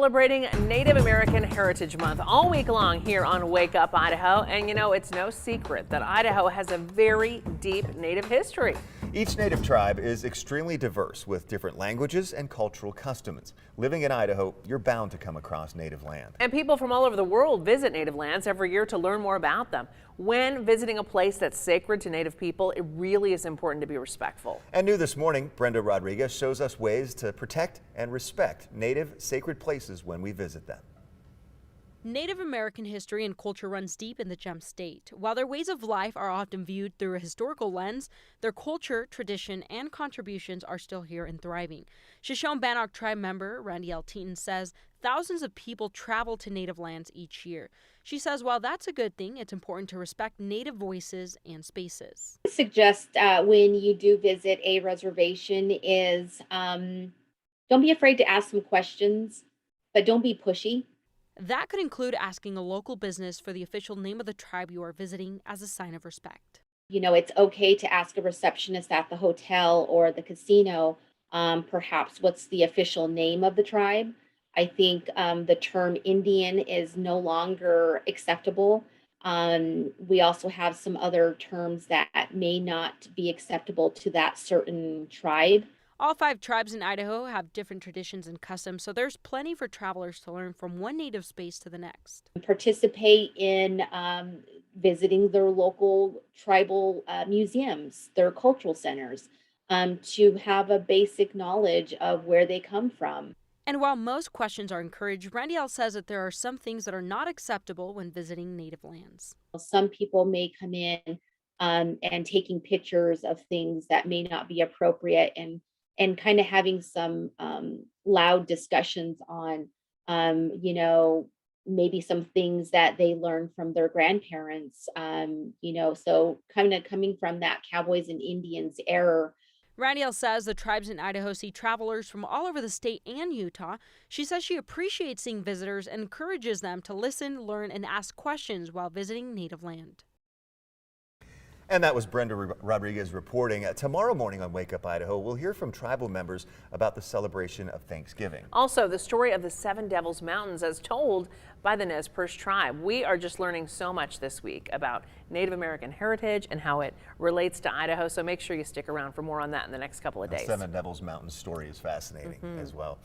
Celebrating Native American Heritage Month all week long here on Wake Up Idaho. And you know, it's no secret that Idaho has a very deep Native history. Each Native tribe is extremely diverse with different languages and cultural customs. Living in Idaho, you're bound to come across Native land. And people from all over the world visit Native lands every year to learn more about them. When visiting a place that's sacred to Native people, it really is important to be respectful. And new this morning, Brenda Rodriguez shows us ways to protect and respect Native sacred places when we visit them. Native American history and culture runs deep in the Gem State. While their ways of life are often viewed through a historical lens, their culture, tradition, and contributions are still here and thriving. Shoshone-Bannock tribe member Randy L. Teaton says thousands of people travel to Native lands each year. She says while that's a good thing, it's important to respect Native voices and spaces. I suggest when you do visit a reservation is don't be afraid to ask some questions, but don't be pushy. That could include asking a local business for the official name of the tribe you are visiting as a sign of respect. You know, it's okay to ask a receptionist at the hotel or the casino, perhaps what's the official name of the tribe. I think the term Indian is no longer acceptable. We also have some other terms that may not be acceptable to that certain tribe. All 5 tribes in Idaho have different traditions and customs, so there's plenty for travelers to learn from one native space to the next. Participate in visiting their local tribal museums, their cultural centers, to have a basic knowledge of where they come from. And while most questions are encouraged, Randy L. says that there are some things that are not acceptable when visiting Native lands. Some people may come in and taking pictures of things that may not be appropriate and kind of having some loud discussions on, you know, maybe some things that they learned from their grandparents, you know, so kind of coming from that Cowboys and Indians era. Randy L. says the tribes in Idaho see travelers from all over the state and Utah. She says she appreciates seeing visitors and encourages them to listen, learn, and ask questions while visiting Native land. And that was Brenda Rodriguez reporting. Tomorrow morning on Wake Up Idaho, we'll hear from tribal members about the celebration of Thanksgiving. Also, the story of the Seven Devils Mountains as told by the Nez Perce tribe. We are just learning so much this week about Native American heritage and how it relates to Idaho. So make sure you stick around for more on that in the next couple of days. The Seven Devils Mountains story is fascinating as well.